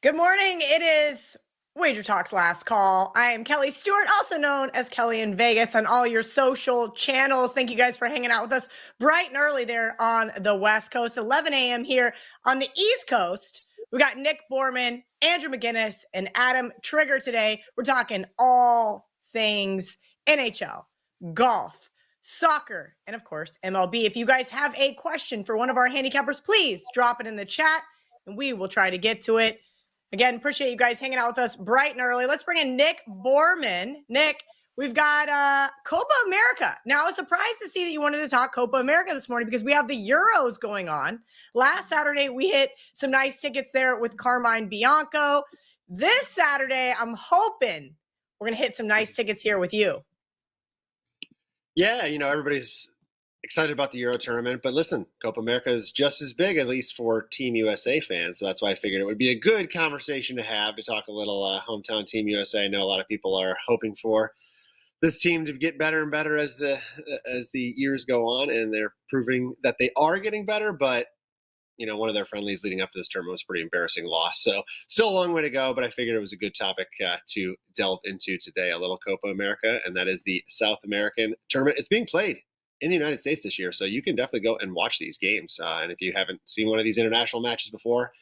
Good morning. It is WagerTalk's last call. I am Kelly Stewart, also known as Kelly in Vegas on all your social channels. Thank you guys for hanging out with us bright and early there on the West Coast, 11 a.m. here on the East Coast. We got Nick Borrman, Andrew McInnis, and Adam Trigger today. We're talking all things NHL, golf, soccer, and of course, MLB. If you guys have a question for one of our handicappers, please drop it in the chat and we will try to get to it. Again, appreciate you guys hanging out with us bright and early. Let's bring in Nick Borrman. Nick, we've got Copa America. Now, I was surprised to see that you wanted to talk Copa America this morning because we have the Euros going on. Last Saturday, we hit some nice tickets there with Carmine Bianco. This Saturday, I'm hoping we're going to hit some nice tickets here with you. Yeah, everybody's excited about the Euro tournament, but listen, Copa America is just as big, at least for Team USA fans. So that's why I figured it would be a good conversation to have to talk a little hometown Team USA. I know a lot of people are hoping for this team to get better and better as the years go on, and they're proving that they are getting better. But one of their friendlies leading up to this tournament was a pretty embarrassing loss. So still a long way to go, but I figured it was a good topic to delve into today, a little Copa America, and that is the South American tournament. It's being played in the United States this year, so you can definitely go and watch these games. And if you haven't seen one of these international matches before,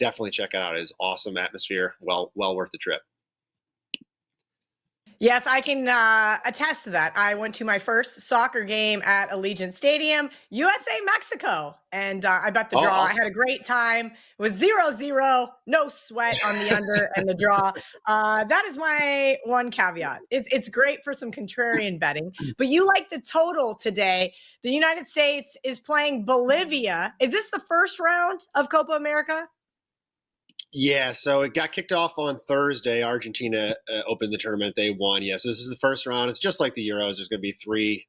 definitely check it out. It is awesome atmosphere, well worth the trip. Yes, I can attest to that. I went to my first soccer game at Allegiant Stadium, USA-Mexico, and I bet the draw. Awesome. I had a great time. It was 0-0, no sweat on the under and the draw. That is my one caveat. It's great for some contrarian betting, but you like the total today. The United States is playing Bolivia. Is this the first round of Copa America? Yeah, so it got kicked off on Thursday. Argentina opened the tournament. They won. Yeah, so this is the first round. It's just like the Euros. There's going to be three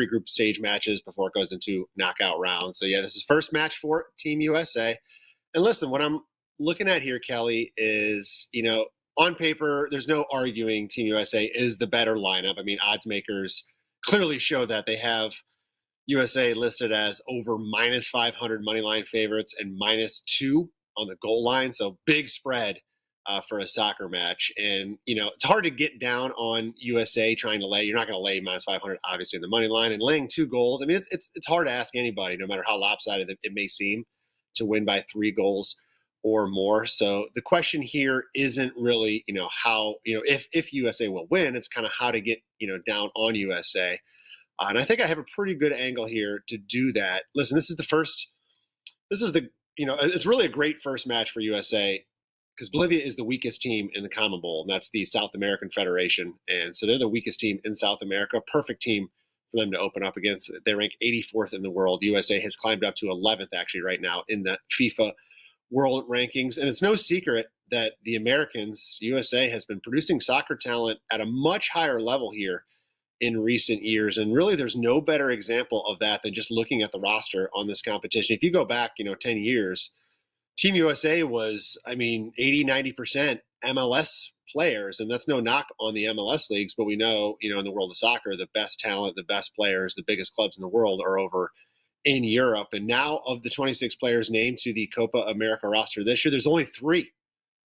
group stage matches before it goes into knockout rounds. So, yeah, this is first match for Team USA. And listen, what I'm looking at here, Kelly, is, on paper, there's no arguing Team USA is the better lineup. I mean, odds makers clearly show that. They have USA listed as over minus 500 money line favorites and -2 on the goal line. So big spread for a soccer match. And, it's hard to get down on USA trying to lay. You're not going to lay minus 500, obviously, in the money line. And laying 2 goals, I mean, it's hard to ask anybody, no matter how lopsided it may seem, to win by 3 goals or more. So the question here isn't really, how, if USA will win, it's kind of how to get, down on USA. And I think I have a pretty good angle here to do that. Listen, it's really a great first match for USA because Bolivia is the weakest team in the Common Bowl, and that's the South American Federation. And so they're the weakest team in South America. Perfect team for them to open up against. They rank 84th in the world. USA has climbed up to 11th actually right now in the FIFA World Rankings. And it's no secret that the Americans, USA, has been producing soccer talent at a much higher level here in recent years. And really, there's no better example of that than just looking at the roster on this competition. If you go back, 10 years, Team USA was, 80, 90% MLS players. And that's no knock on the MLS leagues, but we know, in the world of soccer, the best talent, the best players, the biggest clubs in the world are over in Europe. And now of the 26 players named to the Copa America roster this year, there's only 3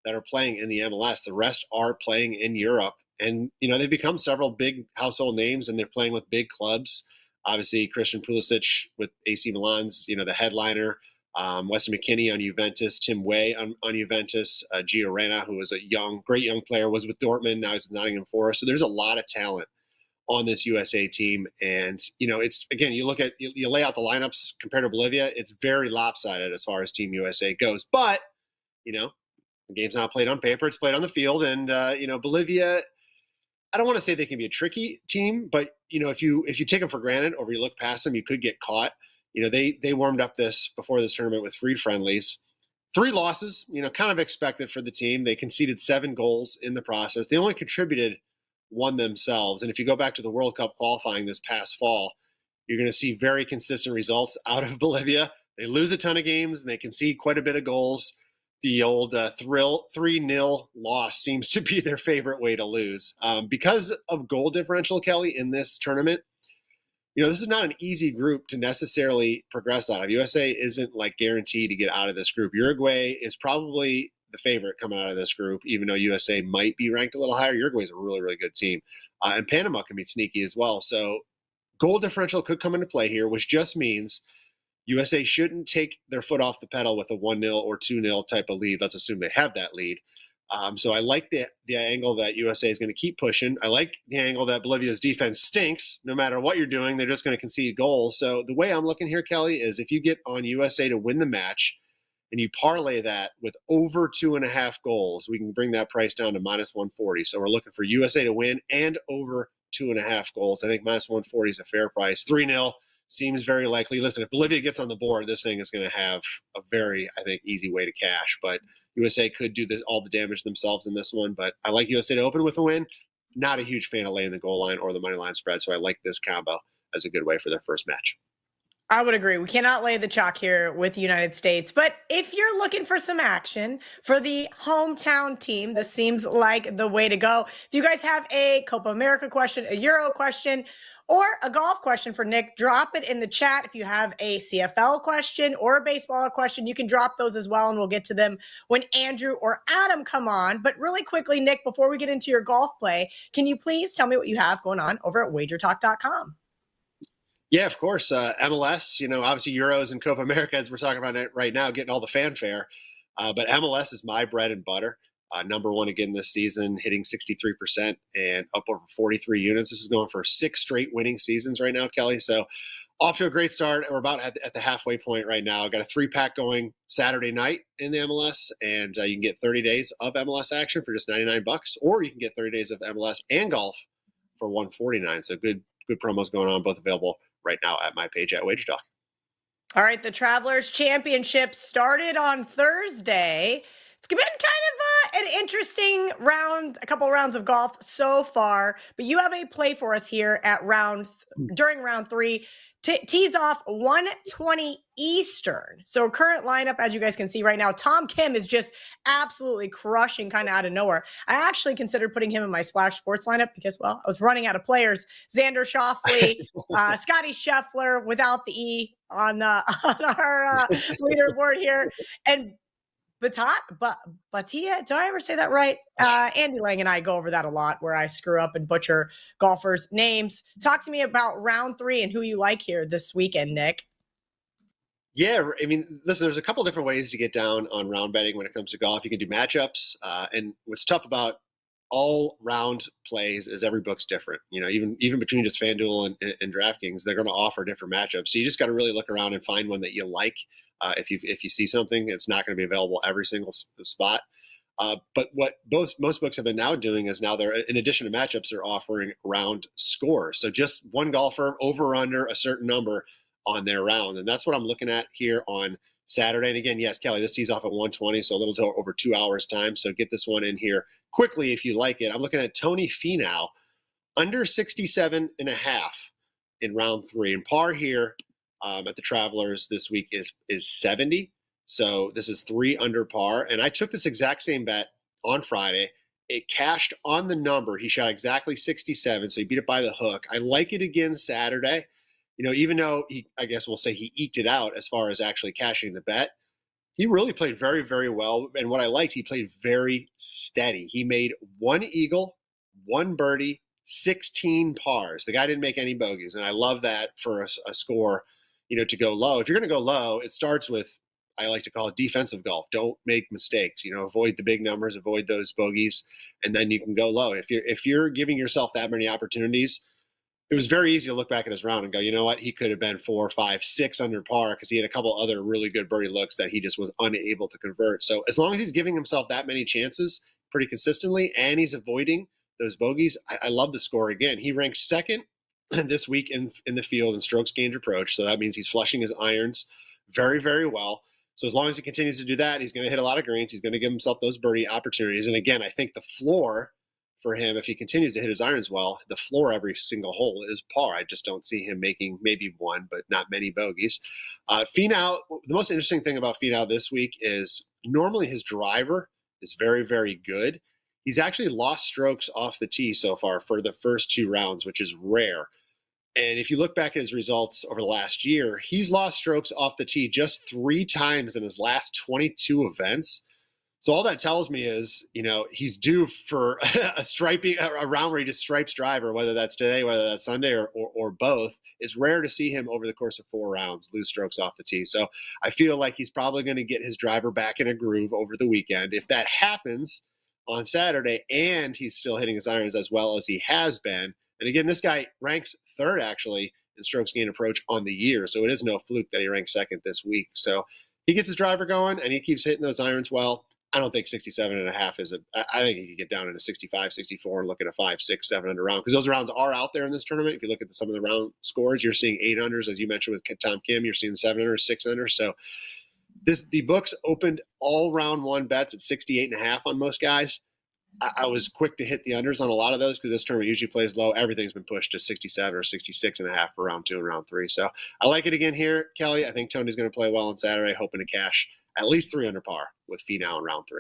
that are playing in the MLS. The rest are playing in Europe. And, they've become several big household names, and they're playing with big clubs. Obviously, Christian Pulisic with AC Milan's, the headliner. Weston McKennie on Juventus. Tim Way on Juventus. Gio Reyna, who was a great young player, was with Dortmund. Now he's with Nottingham Forest. So there's a lot of talent on this USA team. And, it's, again, you lay out the lineups compared to Bolivia, it's very lopsided as far as Team USA goes. But, the game's not played on paper. It's played on the field. And, Bolivia, I don't want to say they can be a tricky team, but if you take them for granted or you look past them, you could get caught. They warmed up before this tournament with 3 friendlies, 3 losses. Kind of expected for the team. They conceded 7 goals in the process. They only contributed 1 themselves. And if you go back to the World Cup qualifying this past fall, you're going to see very consistent results out of Bolivia. They lose a ton of games and they concede quite a bit of goals. The old 3-0 loss seems to be their favorite way to lose. Because of goal differential, Kelly, in this tournament, this is not an easy group to necessarily progress out of. USA isn't guaranteed to get out of this group. Uruguay is probably the favorite coming out of this group, even though USA might be ranked a little higher. Uruguay is a really, really good team. And Panama can be sneaky as well. So goal differential could come into play here, which just means USA shouldn't take their foot off the pedal with a 1-0 or 2-0 type of lead. Let's assume they have that lead. So I like the angle that USA is going to keep pushing. I like the angle that Bolivia's defense stinks. No matter what you're doing, they're just going to concede goals. So the way I'm looking here, Kelly, is if you get on USA to win the match and you parlay that with over 2.5 goals, we can bring that price down to minus 140. So we're looking for USA to win and over 2.5 goals. I think minus 140 is a fair price. 3-0 seems very likely. Listen, if Bolivia gets on the board, this thing is going to have a very, I think, easy way to cash. But USA could do all the damage themselves in this one. But I like USA to open with a win. Not a huge fan of laying the goal line or the money line spread. So I like this combo as a good way for their first match. I would agree. We cannot lay the chalk here with the United States. But if you're looking for some action for the hometown team, this seems like the way to go. If you guys have a Copa America question, a Euro question, or a golf question for Nick, drop it in the chat. If you have a CFL question or a baseball question, you can drop those as well, and we'll get to them when Andrew or Adam come on. But really quickly, Nick, before we get into your golf play, can you please tell me what you have going on over at WagerTalk.com? Yeah, of course. MLS, obviously Euros and Copa America, as we're talking about it right now, getting all the fanfare. But MLS is my bread and butter. Number one again this season, hitting 63% and up over 43 units. This is going for 6 straight winning seasons right now, Kelly. So off to a great start. We're about at the halfway point right now. Got a 3-pack going Saturday night in the MLS, and you can get 30 days of MLS action for just $99, or you can get 30 days of MLS and golf for $149. So good promos going on, both available right now at my page at WagerTalk. All right, the Travelers Championship started on Thursday. It's been kind of an interesting round, a couple of rounds of golf so far, but you have a play for us here at during round 3. Tees off 1:20 Eastern. So current lineup, as you guys can see right now, Tom Kim is just absolutely crushing kind of out of nowhere. I actually considered putting him in my Splash Sports lineup because, well, I was running out of players. Xander Schauffele, Scotty Scheffler without the E on our leaderboard here. And Batia, do I ever say that right? Andy Lang and I go over that a lot, where I screw up and butcher golfers' names. Talk to me about round 3 and who you like here this weekend, Nick. Yeah, I mean, listen, there's a couple different ways to get down on round betting when it comes to golf. You can do matchups, and what's tough about all round plays is every book's different. Even between just FanDuel and DraftKings, they're going to offer different matchups. So you just got to really look around and find one that you like. If you see something, it's not going to be available every single spot. But what most books have been now doing is now they're, in addition to matchups, they're offering round scores. So just one golfer over or under a certain number on their round. And that's what I'm looking at here on Saturday. And again, yes, Kelly, this tees off at 1:20, so a little over 2 hours time. So get this one in here quickly if you like it. I'm looking at Tony Finau, under 67.5 in round 3. And par here at the Travelers this week is 70. So this is 3 under par. And I took this exact same bet on Friday. It cashed on the number. He shot exactly 67, so he beat it by the hook. I like it again Saturday. Even though I guess we'll say he eked it out as far as actually cashing the bet, he really played very, very well. And what I liked, he played very steady. He made 1 eagle, 1 birdie, 16 pars. The guy didn't make any bogeys. And I love that for a score, to go low. If you're going to go low, it starts with, I like to call it defensive golf. Don't make mistakes. Avoid the big numbers, avoid those bogeys, and then you can go low. If you're giving yourself that many opportunities, it was very easy to look back at his round and go, you know what, he could have been 4, 5, 6 under par because he had a couple other really good birdie looks that he just was unable to convert. So as long as he's giving himself that many chances pretty consistently and he's avoiding those bogeys, I love the score again. He ranks second this week in the field in strokes gained approach. So that means he's flushing his irons very, very well. So as long as he continues to do that, he's going to hit a lot of greens. He's going to give himself those birdie opportunities. And again, I think the floor for him, if he continues to hit his irons well, the floor every single hole is par. I just don't see him making maybe one, but not many bogeys. Finau, the most interesting thing about Finau this week is normally his driver is very, very good. He's actually lost strokes off the tee so far for the first 2 rounds, which is rare. And if you look back at his results over the last year, he's lost strokes off the tee just 3 times in his last 22 events. So all that tells me is, he's due for a round where he just stripes driver, whether that's today, whether that's Sunday, or both. It's rare to see him over the course of 4 rounds lose strokes off the tee. So I feel like he's probably going to get his driver back in a groove over the weekend. If that happens on Saturday and he's still hitting his irons as well as he has been, and again, this guy ranks 3rd actually in strokes gained approach on the year. So it is no fluke that he ranks 2nd this week. So he gets his driver going and he keeps hitting those irons well. I don't think 67.5 is I think he could get down into 65, 64 and look at a 5, 6, 7 under round, because those rounds are out there in this tournament. If you look at some of the round scores, you're seeing 8 unders, as you mentioned with Tom Kim. You're seeing 7 unders, 6 unders. So the books opened all round 1 bets at 68.5 on most guys. I was quick to hit the unders on a lot of those because this tournament usually plays low. Everything's been pushed to 67 or 66.5 for round 2 and round 3. So I like it again here, Kelly. I think Tony's going to play well on Saturday, hoping to cash at least 3 under par with Finau in round 3.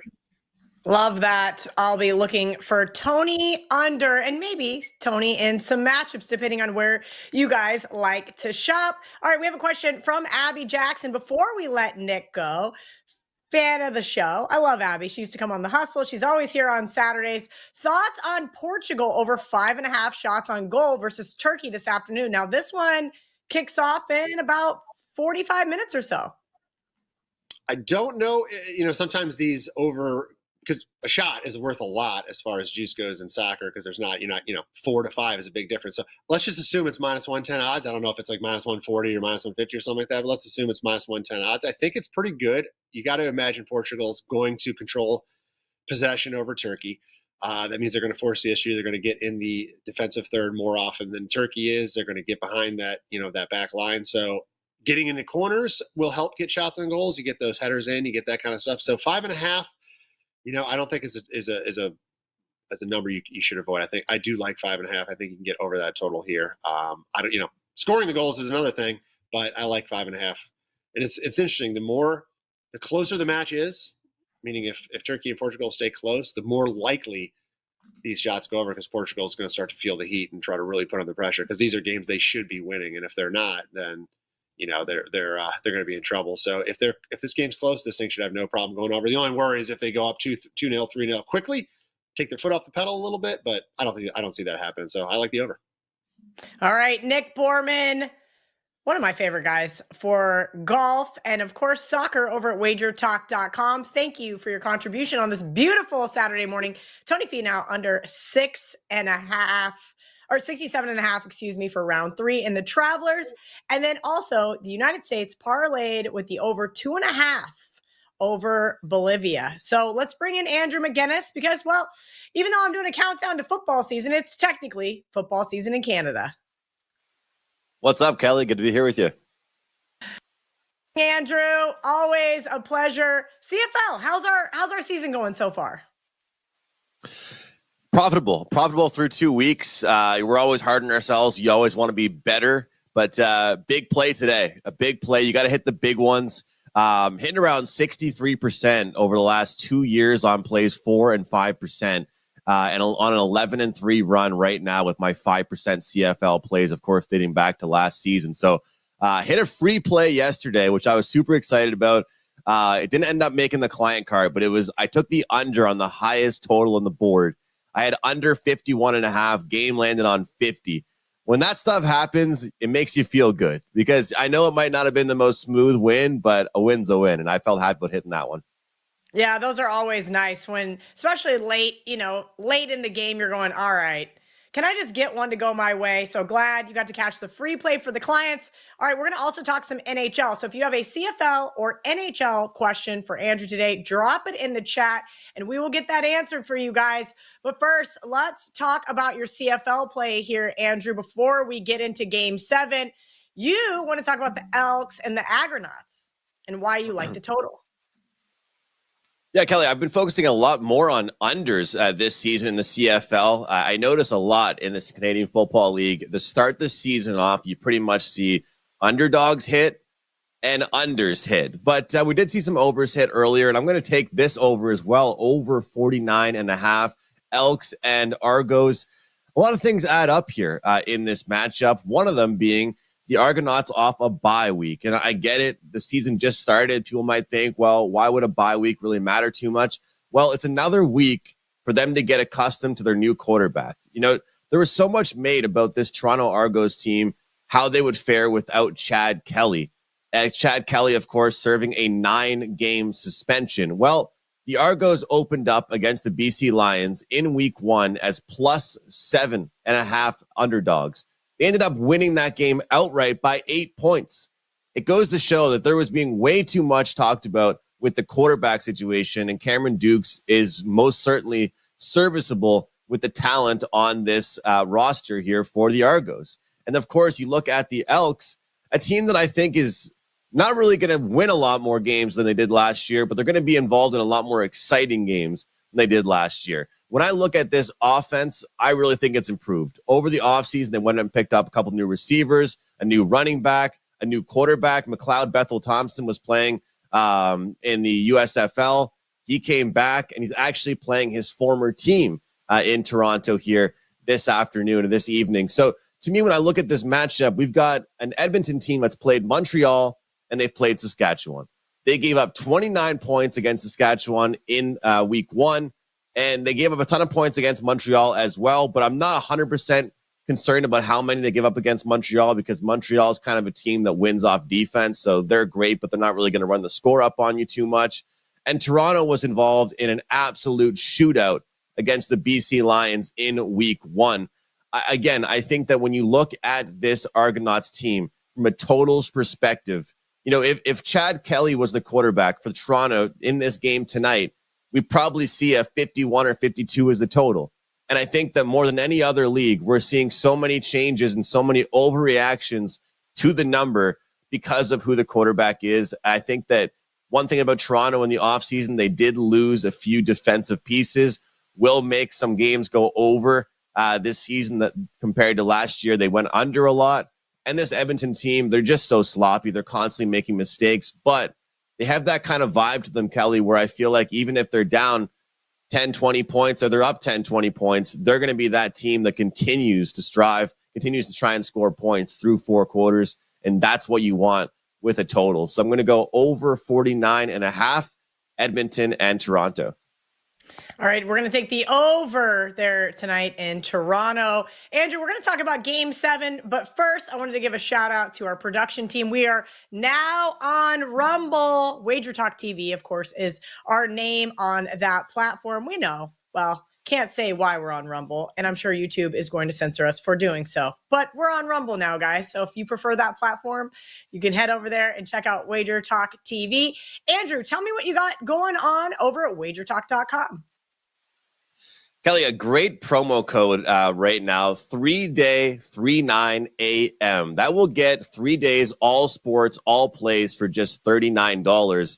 Love that. I'll be looking for Tony under and maybe Tony in some matchups, depending on where you guys like to shop. All right, we have a question from Abby Jackson. Before we let Nick go, fan of the show. I love Abby. She used to come on The Hustle. She's always here on Saturdays. Thoughts on Portugal over 5.5 shots on goal versus Turkey this afternoon? Now, this one kicks off in about 45 minutes or so. I don't know. Sometimes these over, because a shot is worth a lot as far as juice goes in soccer, because there's not, 4 to 5 is a big difference. So let's just assume it's minus 110 odds. I don't know if it's like minus 140 or minus 150 or something like that, but let's assume it's minus 110 odds. I think it's pretty good. You got to imagine Portugal's going to control possession over Turkey. That means they're going to force the issue. They're going to get in the defensive third more often than Turkey is. They're going to get behind that, that back line. So getting in the corners will help get shots on goals. You get those headers in, you get that kind of stuff. So 5.5, I don't think is a number you should avoid. I do like 5.5. I think you can get over that total here. Scoring the goals is another thing, but I like 5.5. And it's interesting. The closer the match is, meaning if Turkey and Portugal stay close, the more likely these shots go over, because Portugal is going to start to feel the heat and try to really put on the pressure, because these are games they should be winning, and if they're not, then they're going to be in trouble. So if this game's close, this thing should have no problem going over. The only worry is if they go up 2-0, 3-0 quickly, take their foot off the pedal a little bit, but I don't see that happening. So I like the over. All right, Nick Borrman, one of my favorite guys for golf and, of course, soccer over at WagerTalk.com. Thank you for your contribution on this beautiful Saturday morning. Tony Finau under 6.5 or 67.5, for round 3 in the Travelers. And then also the United States parlayed with the over 2.5 over Bolivia. So let's bring in Andrew McInnis because, well, even though I'm doing a countdown to football season, it's technically football season in Canada. What's up, Kelly? Good to be here with you. Andrew, always a pleasure. CFL, how's our season going so far? Profitable through 2 weeks. We're always hard on ourselves. You always want to be better, but big play today. A big play. You got to hit the big ones. Hitting around 63% over the last 2 years on plays 4 and 5%, and on an 11-3 run right now with my 5% CFL plays, of course, dating back to last season. So hit a free play yesterday, which I was super excited about. It didn't end up making the client card, but I took the under on the highest total on the board. I had under 51.5. Game landed on 50. When that stuff happens, it makes you feel good, because I know it might not have been the most smooth win, but a win's a win, and I felt happy about hitting that one. Yeah, those are always nice when, especially late in the game, you're going, all right, can I just get one to go my way? So glad you got to catch the free play for the clients. All right, we're going to also talk some NHL. So if you have a CFL or NHL question for Andrew today, drop it in the chat and we will get that answered for you guys. But first, let's talk about your CFL play here, Andrew, before we get into Game 7. You want to talk about the Elks and the Agronauts and why you like the total. Yeah, Kelly, I've been focusing a lot more on unders this season in the CFL. I notice a lot in this Canadian Football League. To start the season off, you pretty much see underdogs hit and unders hit. But we did see some overs hit earlier, and I'm going to take this over as well, over 49.5. Elks and Argos. A lot of things add up here in this matchup, one of them being the Argonauts off a bye week. And I get it. The season just started. People might think, well, why would a bye week really matter too much? Well, it's another week for them to get accustomed to their new quarterback. There was so much made about this Toronto Argos team, how they would fare without Chad Kelly. Chad Kelly, of course, serving a 9-game suspension. Well, the Argos opened up against the BC Lions in week 1 as plus 7.5 underdogs. They ended up winning that game outright by 8 points. It goes to show that there was being way too much talked about with the quarterback situation, and Cameron Dukes is most certainly serviceable with the talent on this roster here for the Argos. And of course, you look at the Elks, a team that I think is not really going to win a lot more games than they did last year, but they're going to be involved in a lot more exciting games than they did last year. When I look at this offense, I really think it's improved. Over the offseason, they went and picked up a couple new receivers, a new running back, a new quarterback. McLeod Bethel-Thompson was playing in the USFL. He came back, and he's actually playing his former team in Toronto here this afternoon or this evening. So to me, when I look at this matchup, we've got an Edmonton team that's played Montreal, and they've played Saskatchewan. They gave up 29 points against Saskatchewan in week 1, and they gave up a ton of points against Montreal as well, but I'm not 100% concerned about how many they give up against Montreal, because Montreal is kind of a team that wins off defense, so they're great, but they're not really going to run the score up on you too much. And Toronto was involved in an absolute shootout against the BC Lions in week 1. Again, I think that when you look at this Argonauts team from a totals perspective, if Chad Kelly was the quarterback for Toronto in this game tonight, we probably see a 51 or 52 as the total. And I think that more than any other league, we're seeing so many changes and so many overreactions to the number because of who the quarterback is. I think that one thing about Toronto in the offseason, they did lose a few defensive pieces, will make some games go over this season that compared to last year. They went under a lot. And this Edmonton team, they're just so sloppy. They're constantly making mistakes, but they have that kind of vibe to them, Kelly, where I feel like even if they're down 10, 20 points or they're up 10, 20 points, they're going to be that team that continues to strive, continues to try and score points through 4 quarters. And that's what you want with a total. So I'm going to go over 49.5, Edmonton and Toronto. All right, we're going to take the over there tonight in Toronto. Andrew, we're going to talk about Game 7, but first I wanted to give a shout out to our production team. We are now on Rumble. WagerTalk TV, of course, is our name on that platform. We know, well, can't say why we're on Rumble, and I'm sure YouTube is going to censor us for doing so. But we're on Rumble now, guys, so if you prefer that platform, you can head over there and check out WagerTalk TV. Andrew, tell me what you got going on over at WagerTalk.com. Kelly, a great promo code right now, 3-day, 39 a.m. That will get 3 days, all sports, all plays for just $39.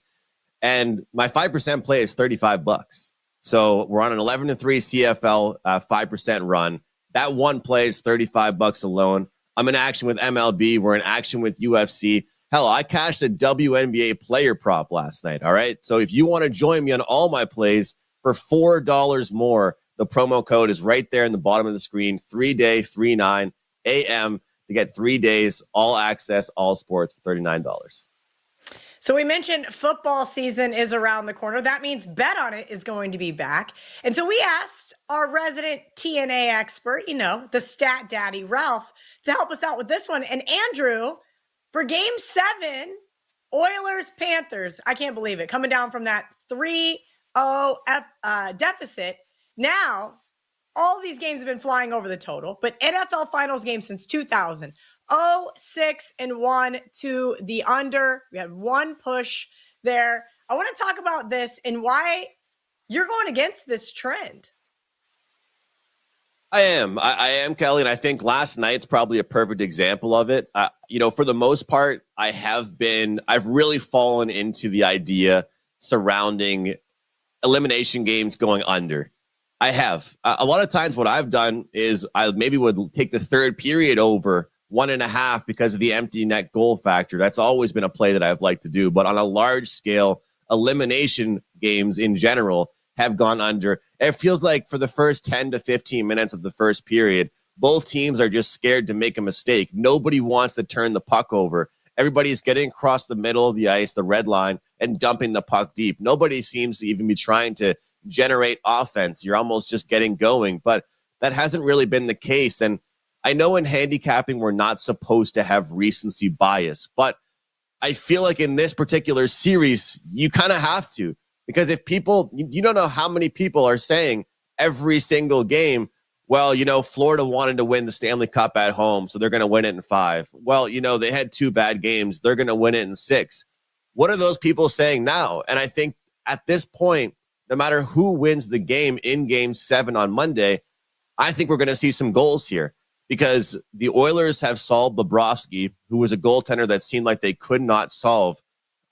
And my 5% play is $35. So we're on an 11-3 CFL 5% run. That one play is $35 alone. I'm in action with MLB. We're in action with UFC. Hell, I cashed a WNBA player prop last night. All right. So if you want to join me on all my plays for $4 more, the promo code is right there in the bottom of the screen, 3-day, 39 a.m. to get 3 days, all access, all sports for $39. So we mentioned football season is around the corner. That means Bet On It is going to be back. And so we asked our resident TNA expert, the stat daddy, Ralph, to help us out with this one. And Andrew, for Game 7, Oilers-Panthers, I can't believe it, coming down from that 3-0 deficit. Now, all these games have been flying over the total, but NFL Finals games since 2000, 6-1 to the under. We had one push there. I want to talk about this and why you're going against this trend. I am, Kelly, and I think last night's probably a perfect example of it. For the most part, I've really fallen into the idea surrounding elimination games going under. I have. A lot of times what I've done is I maybe would take the third period over 1.5 because of the empty net goal factor. That's always been a play that I've liked to do. But on a large scale, elimination games in general have gone under. It feels like for the first 10 to 15 minutes of the first period, both teams are just scared to make a mistake. Nobody wants to turn the puck over. Everybody's getting across the middle of the ice, the red line, and dumping the puck deep. Nobody seems to even be trying to generate offense. You're almost just getting going, but that hasn't really been the case. And I know in handicapping, we're not supposed to have recency bias, but I feel like in this particular series, you kind of have to, because if people, you don't know how many people are saying every single game, well, Florida wanted to win the Stanley Cup at home, so they're going to win it in 5. Well, they had 2 bad games. They're going to win it in 6. What are those people saying now? And I think at this point, no matter who wins the game in Game 7 on Monday, I think we're going to see some goals here, because the Oilers have solved Bobrovsky, who was a goaltender that seemed like they could not solve.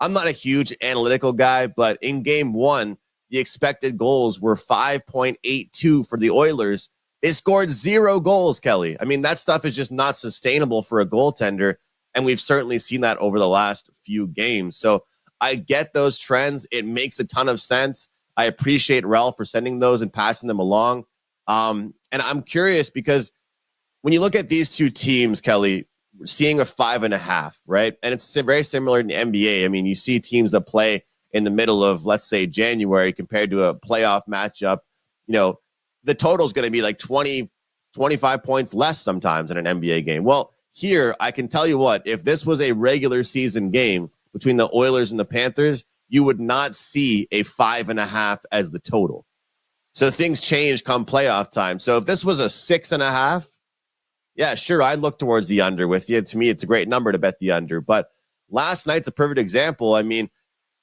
I'm not a huge analytical guy, but in Game 1, the expected goals were 5.82 for the Oilers. They scored 0 goals, Kelly. I mean, that stuff is just not sustainable for a goaltender, and we've certainly seen that over the last few games. So I get those trends. It makes a ton of sense. I appreciate Ralph for sending those and passing them along. And I'm curious because when you look at these two teams, Kelly, we're seeing a 5.5, right? And it's very similar in the NBA. I mean, you see teams that play in the middle of, let's say, January compared to a playoff matchup. The total is going to be like 20, 25 points less sometimes in an NBA game. Well, here, I can tell you what, if this was a regular season game between the Oilers and the Panthers, you would not see a 5.5 as the total. So things change come playoff time. So if this was a 6.5, yeah, sure, I'd look towards the under with you. To me, it's a great number to bet the under. But last night's a perfect example. I mean,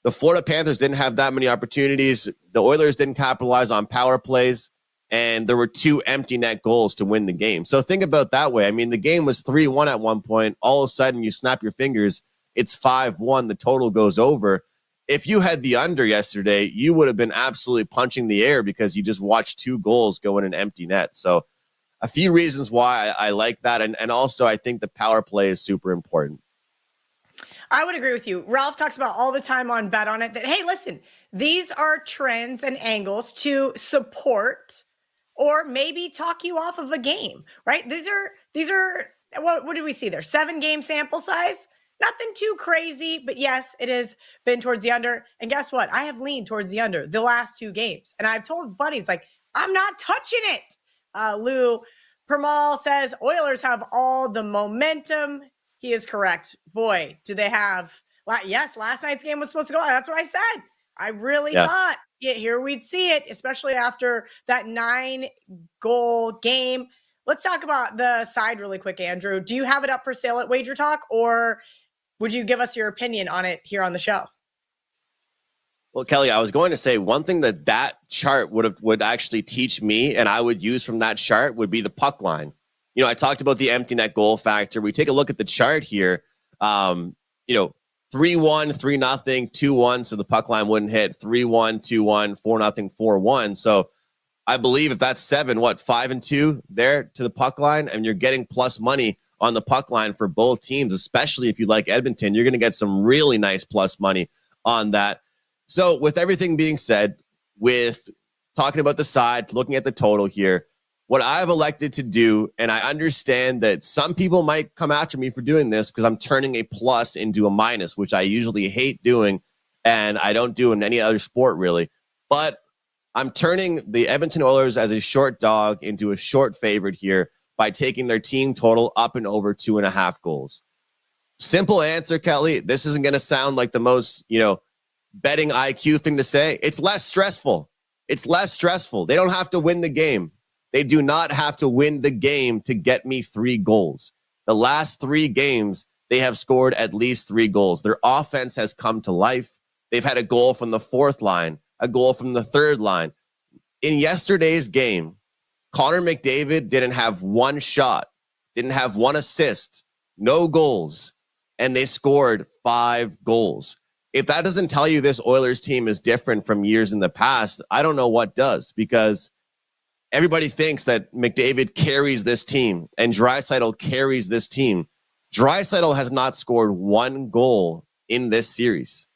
the Florida Panthers didn't have that many opportunities. The Oilers didn't capitalize on power plays, and there were 2 empty net goals to win the game. So think about that way. I mean, the game was 3-1 at one point. All of a sudden, you snap your fingers, it's 5-1. The total goes over. If you had the under yesterday, you would have been absolutely punching the air because you just watched 2 goals go in an empty net. So a few reasons why I like that. And also, I think the power play is super important. I would agree with you. Ralph talks about all the time on Bet On It that, hey, listen, these are trends and angles to support or maybe talk you off of a game, right? These are what did we see there? 7-game sample size. Nothing too crazy, but yes, it has been towards the under. And guess what? I have leaned towards the under the last 2 games. And I've told buddies, like, I'm not touching it. Lou Permal says Oilers have all the momentum. He is correct. Boy, do they have. Yes, last night's game was supposed to go on. That's what I said. I really thought here we'd see it, especially after that 9-goal game. Let's talk about the side really quick, Andrew. Do you have it up for sale at WagerTalk, or would you give us your opinion on it here on the show? Well, Kelly, I was going to say one thing that chart would actually teach me, and I would use from that chart, would be the puck line. I talked about the empty net goal factor. We take a look at the chart here. 3-1, 3-0, 2-1, so the puck line wouldn't hit. 3-1, 2-1, 4-0, 4-1. So I believe if that's 7, 5-2 there to the puck line, and you're getting plus money on the puck line for both teams, especially if you like Edmonton, you're going to get some really nice plus money on that. So with everything being said, with talking about the side, looking at the total here, what I've elected to do, and I understand that some people might come after me for doing this because I'm turning a plus into a minus, which I usually hate doing, and I don't do in any other sport really. But I'm turning the Edmonton Oilers as a short dog into a short favorite here by taking their team total up and over 2.5 goals. Simple answer, Kelly. This isn't going to sound like the most, betting IQ thing to say. It's less stressful. It's less stressful. They don't have to win the game. They do not have to win the game to get me 3 goals. The last 3 games, they have scored at least 3 goals. Their offense has come to life. They've had a goal from the 4th line, a goal from the 3rd line. In yesterday's game, Connor McDavid didn't have 1 shot, didn't have 1 assist, no goals, and they scored 5 goals. If that doesn't tell you this Oilers team is different from years in the past, I don't know what does, because everybody thinks that McDavid carries this team and Draisaitl carries this team. Draisaitl has not scored 1 goal in this series.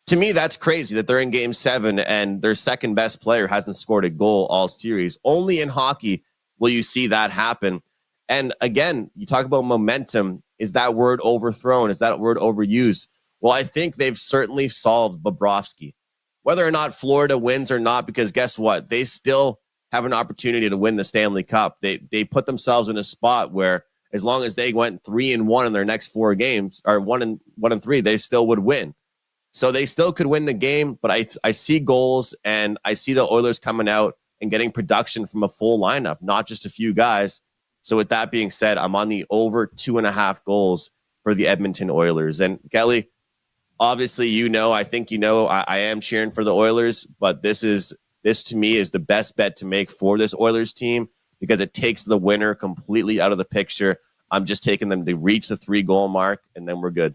To me, that's crazy that they're in Game 7 and their second best player hasn't scored a goal all series. Only in hockey will you see that happen? And again, you talk about momentum. Is that word overthrown? Is that word overused? Well, I think they've certainly solved Bobrovsky. Whether or not Florida wins or not, because guess what? They still have an opportunity to win the Stanley Cup. They put themselves in a spot where as long as they went 3-1 in their next 4 games, or 1-3, they still would win. So they still could win the game, but I see goals, and I see the Oilers coming out and getting production from a full lineup, not just a few guys. So with that being said, I'm on the over 2.5 goals for the Edmonton Oilers. And Kelly, obviously, I think I am cheering for the Oilers, but this to me is the best bet to make for this Oilers team because it takes the winner completely out of the picture. I'm just taking them to reach the 3-goal mark, and then we're good.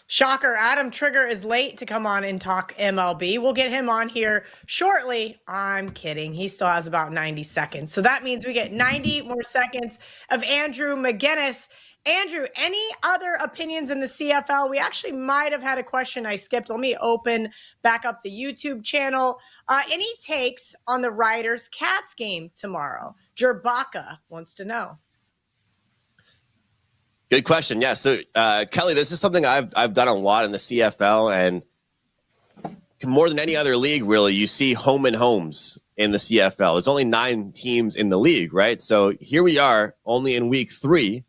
Shocker, Adam Trigger is late to come on and talk MLB. We'll get him on here shortly. I'm kidding. He still has about 90 seconds. So that means we get 90 more seconds of Andrew McInnis. Andrew, any other opinions in the CFL? We actually might have had a question I skipped. Let me open back up the YouTube channel. Any takes on the Riders-Cats game tomorrow? Jerbaka wants to know. Good question. Yeah. So, Kelly, this is something I've done a lot in the CFL, and more than any other league, really, you see home and homes in the CFL. There's only 9 teams in the league, right? So here we are, only in week 3,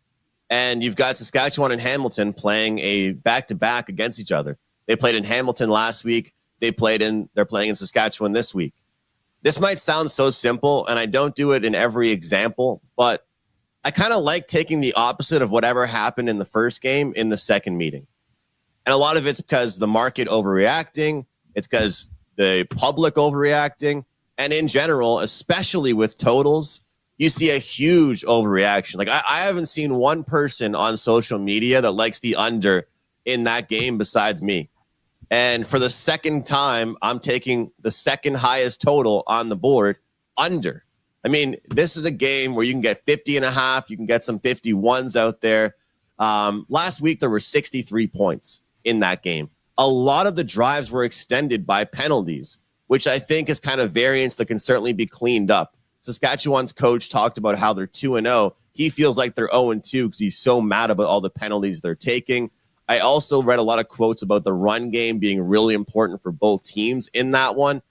and you've got Saskatchewan and Hamilton playing a back-to-back against each other. They played in Hamilton last week. They're playing in Saskatchewan this week. This might sound so simple, and I don't do it in every example, but I kind of like taking the opposite of whatever happened in the first game in the second meeting. And a lot of it's because the market overreacting. It's because the public overreacting. And in general, especially with totals, you see a huge overreaction. Like I haven't seen one person on social media that likes the under in that game besides me. And for the second time, I'm taking the second highest total on the board, under. I mean, this is a game where you can get 50.5. You can get some 51s out there. Last week, there were 63 points in that game. A lot of the drives were extended by penalties, which I think is kind of variance that can certainly be cleaned up. Saskatchewan's coach talked about how they're 2-0. He feels like they're 0-2 because he's so mad about all the penalties they're taking. I also read a lot of quotes about the run game being really important for both teams in that one.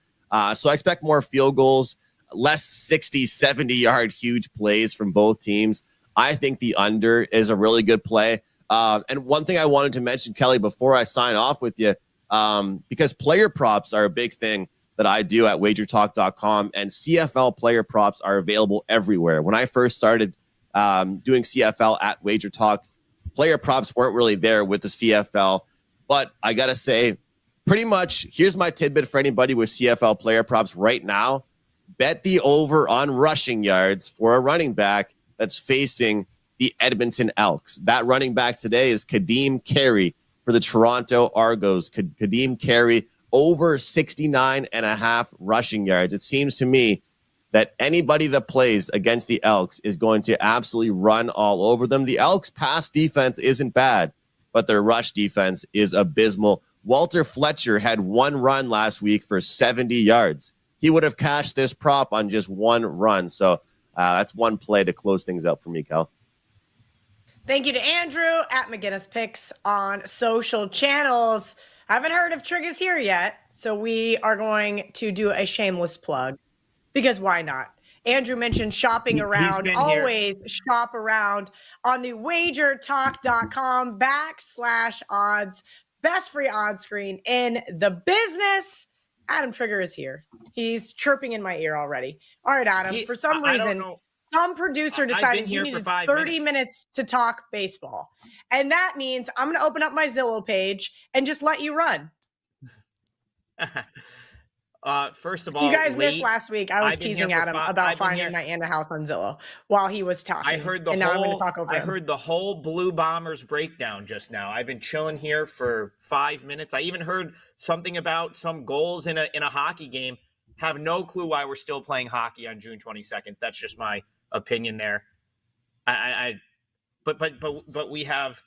So I expect more field goals, less 60, 70-yard huge plays from both teams. I think the under is a really good play. And one thing I wanted to mention, Kelly, before I sign off with you, because player props are a big thing that I do at WagerTalk.com, and CFL player props are available everywhere. When I first started doing CFL at WagerTalk, player props weren't really there with the CFL. But I got to say, pretty much, here's my tidbit for anybody with CFL player props right now. Bet the over on rushing yards for a running back that's facing the Edmonton Elks. That running back today is Kadeem Carey for the Toronto Argos. Kadeem Carey over 69.5 rushing yards. It seems to me that anybody that plays against the Elks is going to absolutely run all over them. The Elks' pass defense isn't bad, but their rush defense is abysmal. Walter Fletcher had one run last week for 70 yards. He would have cashed this prop on just one run. So that's one play to close things up for me, Cal. Thank you to Andrew at McInnis Picks on social channels. I haven't heard if Trig is here yet, so we are going to do a shameless plug because why not? Andrew mentioned shopping around. Always shop around on the WagerTalk.com/odds. Best free odds screen in the business. Adam Trigger is here. He's chirping in my ear already. All right, Adam. For some reason, some producer decided you needed 30 minutes to talk baseball. And that means I'm going to open up my Zillow page and just let you run. First of all, you guys missed last week. I was teasing Adam about finding my aunt a house on Zillow while he was talking. I heard I'm going to talk over him. Heard the whole Blue Bombers breakdown just now. I've been chilling here for 5 minutes. I even heard something about some goals in a hockey game. Have no clue why we're still playing hockey on June 22nd. That's just my opinion there. But we have,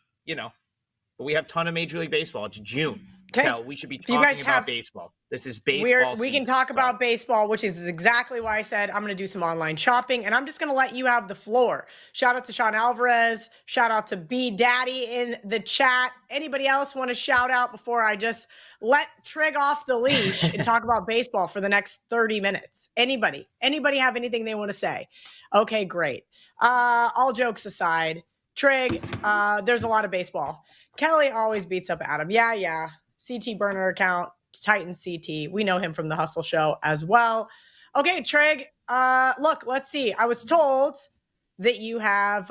but we have a ton of Major League Baseball. It's June. Okay. Kel, we should be talking about baseball. This is baseball. We can talk about baseball, which is exactly why I said I'm going to do some online shopping, and I'm just going to let you have the floor. Shout out to Sean Alvarez. Shout out to B Daddy in the chat. Anybody else want to shout out before I just let Trig off the leash and talk about baseball for the next 30 minutes? Anybody have anything they want to say? Okay, great. All jokes aside, Trig, there's a lot of baseball. Kelly always beats up Adam. Yeah. CT burner account, Titan CT. We know him from the Hustle Show as well. Okay, Trig, look, let's see. I was told that you have,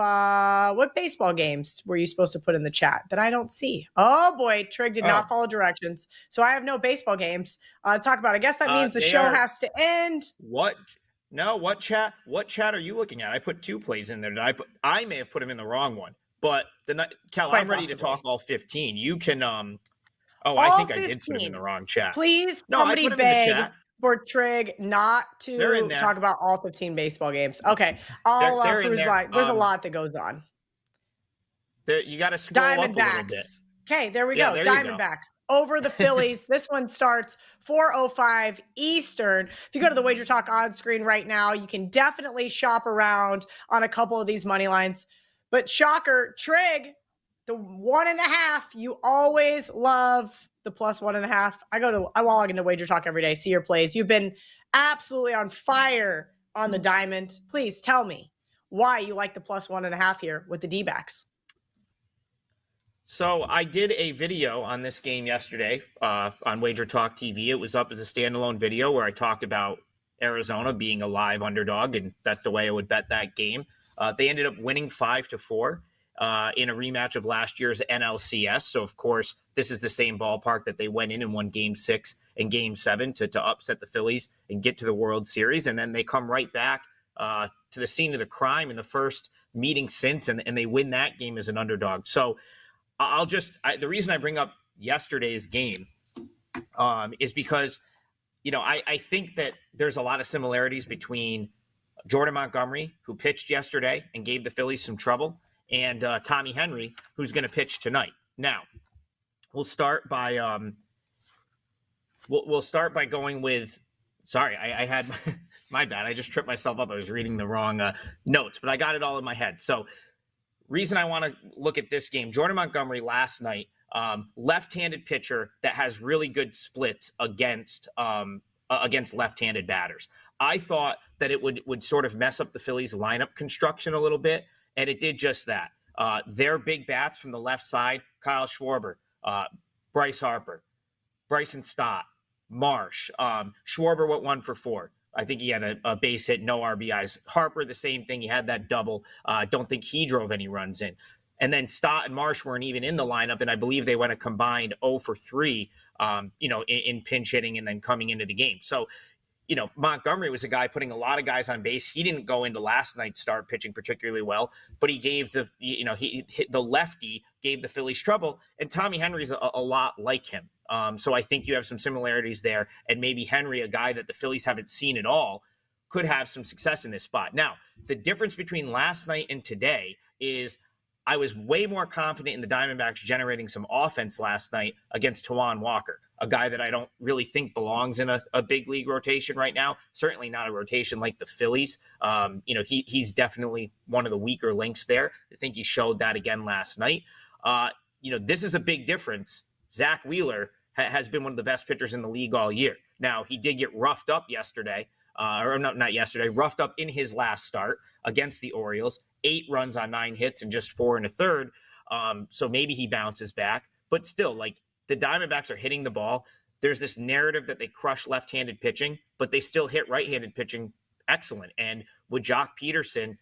what baseball games were you supposed to put in the chat that I don't see? Oh boy, Trig did not follow directions. So I have no baseball games to talk about. I guess that means the show has to end. What? No, what chat are you looking at? I put 2 plays in there. I may have put them in the wrong one, but Cal, I'm ready to talk all 15. You can, I think 15. I did put him in the wrong chat. Please, somebody beg for Trig not to talk about all 15 baseball games. Okay, I'll cruise line. There's a lot that goes on. You got to scroll up a little bit. Okay, there we go. Diamondbacks over the Phillies. This one starts 4:05 Eastern. If you go to the WagerTalk on screen right now, you can definitely shop around on a couple of these money lines. But shocker, Trig, the 1.5, you always love the plus 1.5. I log into WagerTalk every day, see your plays. You've been absolutely on fire on the diamond. Please tell me why you like the plus 1.5 here with the D-backs. So I did a video on this game yesterday on WagerTalk TV. It was up as a standalone video where I talked about Arizona being a live underdog, and that's the way I would bet that game. They ended up winning 5-4. In a rematch of last year's NLCS. So, of course, this is the same ballpark that they went in and won Game 6 and Game 7 to upset the Phillies and get to the World Series. And then they come right back to the scene of the crime in the first meeting since, and they win that game as an underdog. So the reason I bring up yesterday's game is because, I think that there's a lot of similarities between Jordan Montgomery, who pitched yesterday and gave the Phillies some trouble, and Tommy Henry, who's going to pitch tonight. Now, we'll start by going with. Sorry, I had my bad. I just tripped myself up. I was reading the wrong notes, but I got it all in my head. So, reason I want to look at this game: Jordan Montgomery last night, left-handed pitcher that has really good splits against left-handed batters. I thought that it would sort of mess up the Phillies' lineup construction a little bit. And it did just that. Their big bats from the left side, Kyle Schwarber, Bryce Harper, Bryson Stott, Marsh. Schwarber went 1 for 4. I think he had a base hit, no RBIs. Harper, the same thing. He had that double. Don't think he drove any runs in. And then Stott and Marsh weren't even in the lineup, and I believe they went a combined 0 for 3, in pinch hitting and then coming into the game. So, Montgomery was a guy putting a lot of guys on base. He didn't go into last night's start pitching particularly well, but he gave he hit the lefty, gave the Phillies trouble, and Tommy Henry's a lot like him. So I think you have some similarities there, and maybe Henry, a guy that the Phillies haven't seen at all, could have some success in this spot. Now, the difference between last night and today is I was way more confident in the Diamondbacks generating some offense last night against Tawan Walker, a guy that I don't really think belongs in a big league rotation right now. Certainly not a rotation like the Phillies. He's definitely one of the weaker links there. I think he showed that again last night. This is a big difference. Zach Wheeler has been one of the best pitchers in the league all year. Now, he did get roughed up yesterday, roughed up in his last start against the Orioles. 8 runs on 9 hits and just 4 1/3. So maybe he bounces back. But still, the Diamondbacks are hitting the ball. There's this narrative that they crush left-handed pitching, but they still hit right-handed pitching excellent. And with Jock Peterson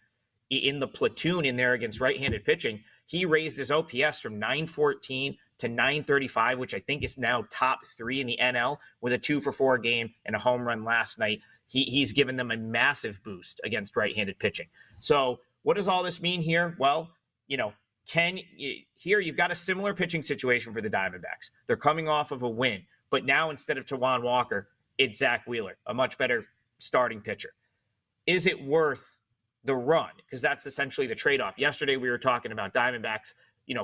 in the platoon in there against right-handed pitching, he raised his OPS from 914 to 935, which I think is now top 3 in the NL with a 2 for 4 game and a home run last night. He's given them a massive boost against right-handed pitching. So what does all this mean here? Well, here you've got a similar pitching situation for the Diamondbacks. They're coming off of a win, but now instead of Tawan Walker, it's Zach Wheeler, a much better starting pitcher. Is it worth the run? Because that's essentially the trade-off. Yesterday we were talking about Diamondbacks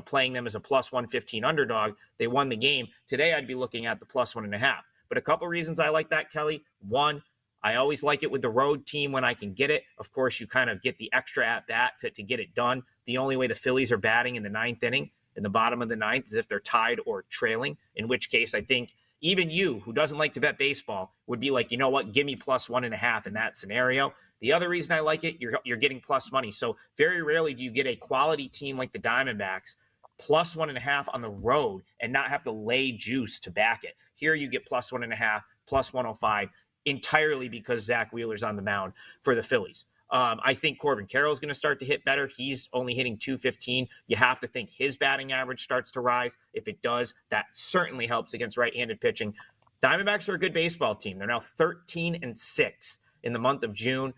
playing them as a plus 115 underdog. They won the game. Today, I'd be looking at the plus 1.5. But a couple reasons I like that, Kelly. One, I always like it with the road team when I can get it. Of course, you kind of get the extra at bat to get it done. The only way the Phillies are batting in the ninth inning, in the bottom of the ninth, is if they're tied or trailing, in which case I think even you, who doesn't like to bet baseball, would be like, you know what, give me plus 1.5 in that scenario. The other reason I like it, you're getting plus money. So very rarely do you get a quality team like the Diamondbacks plus 1.5 on the road and not have to lay juice to back it. Here you get plus 1.5, plus 105, entirely because Zach Wheeler's on the mound for the Phillies. I think Corbin Carroll's going to start to hit better. He's only hitting 215. You have to think his batting average starts to rise. If it does, that certainly helps against right-handed pitching. Diamondbacks are a good baseball team. They're now 13-6 in the month of June.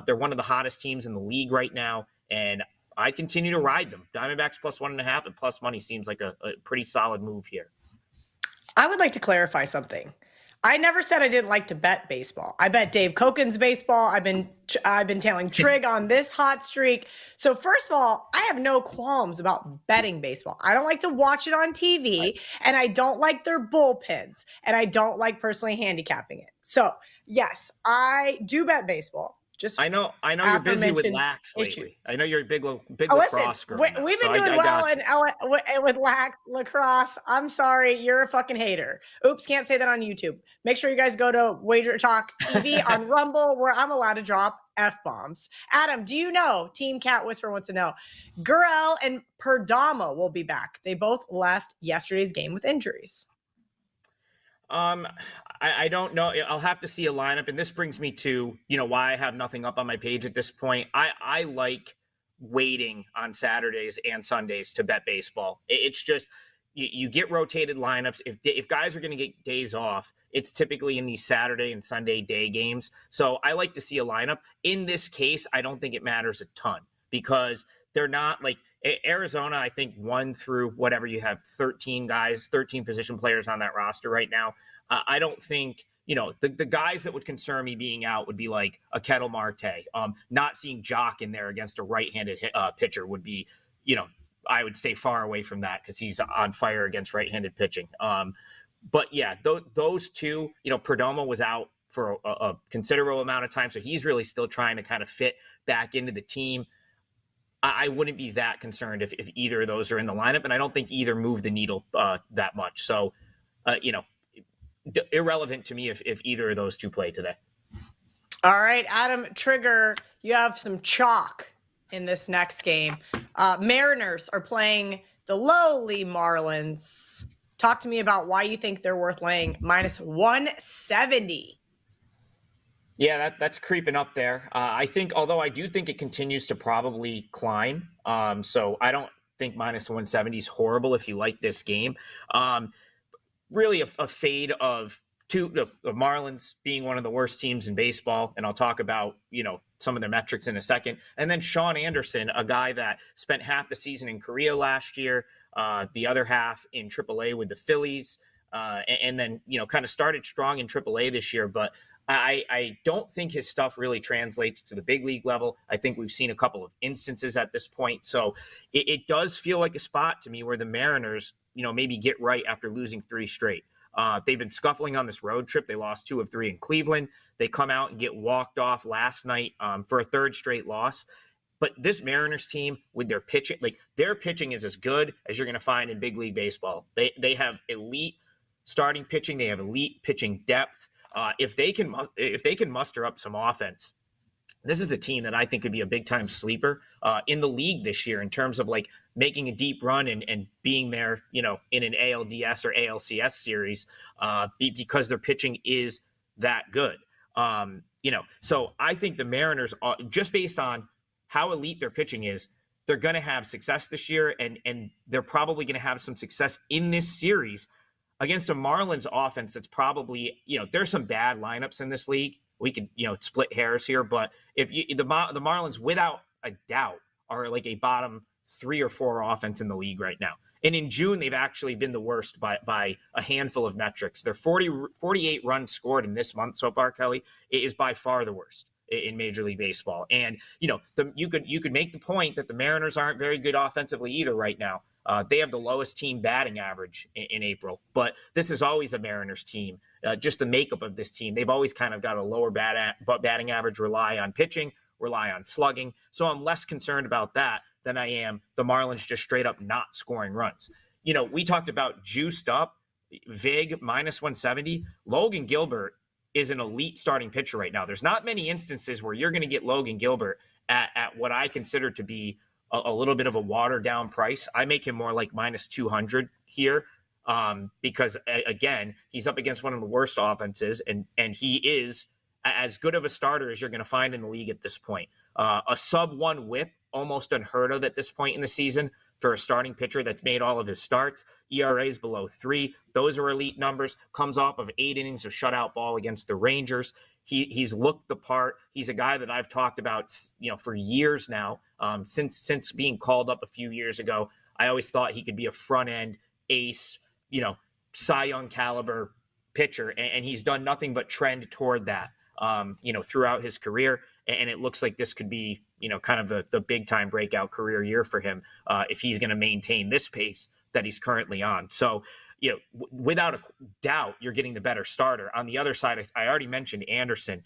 They're one of the hottest teams in the league right now, and I continue to ride them. Diamondbacks plus 1.5 and plus money seems like a pretty solid move here. I would like to clarify something. I never said I didn't like to bet baseball. I bet Dave Koken's baseball. I've been tailing Trig on this hot streak. So first of all, I have no qualms about betting baseball. I don't like to watch it on TV, and I don't like their bullpens, and I don't like personally handicapping it. So yes, I do bet baseball. Just I know you're busy with lax lately. Issues. I know you're a big lacrosse girl. We've been doing well with lacrosse. I'm sorry, you're a fucking hater. Oops, can't say that on YouTube. Make sure you guys go to WagerTalk TV on Rumble, where I'm allowed to drop F-bombs. Adam, do you know, Team Cat Whisper wants to know, Gurriel and Perdomo will be back. They both left yesterday's game with injuries. I don't know. I'll have to see a lineup. And this brings me to, why I have nothing up on my page at this point. I like waiting on Saturdays and Sundays to bet baseball. It's just, you get rotated lineups. If guys are going to get days off, it's typically in these Saturday and Sunday day games. So I like to see a lineup. In this case, I don't think it matters a ton because they're not like Arizona. I think 1 through whatever you have 13 guys, 13 position players on that roster right now. I don't think, the guys that would concern me being out would be like a Kettle Marte. Not seeing Jock in there against a right-handed pitcher would be, I would stay far away from that because he's on fire against right-handed pitching. But yeah, those two, Perdomo was out for a considerable amount of time, so he's really still trying to kind of fit back into the team. I wouldn't be that concerned if either of those are in the lineup, and I don't think either move the needle that much. So, irrelevant to me if either of those two play today. All right, Adam, Trigger, you have some chalk in this next game. Mariners are playing the lowly Marlins. Talk to me about why you think they're worth laying minus 170. Yeah, that's creeping up there. I think, although I do think it continues to probably climb. So I don't think minus 170 is horrible if you like this game. Really a fade of the Marlins being one of the worst teams in baseball. And I'll talk about, some of their metrics in a second. And then Sean Anderson, a guy that spent half the season in Korea last year, the other half in AAA with the Phillies, and then, kind of started strong in AAA this year. But I don't think his stuff really translates to the big league level. I think we've seen a couple of instances at this point. So it does feel like a spot to me where the Mariners, maybe get right after losing 3 straight. They've been scuffling on this road trip. They lost 2 of 3 in Cleveland. They come out and get walked off last night for a 3rd straight loss. But this Mariners team with their pitching is as good as you're going to find in big league baseball. They have elite starting pitching. They have elite pitching depth. If they can muster up some offense, this is a team that I think could be a big time sleeper in the league this year in terms of like making a deep run and being there, in an ALDS or ALCS series because their pitching is that good. So I think the Mariners, just based on how elite their pitching is, they're going to have success this year, and they're probably going to have some success in this series against a Marlins offense that's probably, there's some bad lineups in this league. We could, split hairs here, but if the Marlins, without a doubt, are like a bottom 3 or 4 offense in the league right now. And in June, they've actually been the worst by a handful of metrics. Their 48 runs scored in this month so far, Kelly, is by far the worst in Major League Baseball. And, you could make the point that the Mariners aren't very good offensively either right now. They have the lowest team batting average in April, but this is always a Mariners team. Just the makeup of this team, they've always kind of got a lower batting average, rely on pitching, rely on slugging. So I'm less concerned about that than I am the Marlins just straight up not scoring runs. We talked about juiced up, VIG -170. Logan Gilbert is an elite starting pitcher right now. There's not many instances where you're going to get Logan Gilbert at what I consider to be a little bit of a watered down price. I make him more like -200 here because, again, he's up against one of the worst offenses, and he is as good of a starter as you're going to find in the league at this point. A sub-1 whip, almost unheard of at this point in the season for a starting pitcher that's made all of his starts. ERA's below 3. Those are elite numbers. Comes off of 8 innings of shutout ball against the Rangers. He's looked the part. He's a guy that I've talked about, for years now. Since being called up a few years ago, I always thought he could be a front end ace, Cy Young caliber pitcher, and he's done nothing but trend toward that, throughout his career. And it looks like this could be, kind of the big time breakout career year for him if he's going to maintain this pace that he's currently on. So, without a doubt, you're getting the better starter. On the other side, I already mentioned Anderson.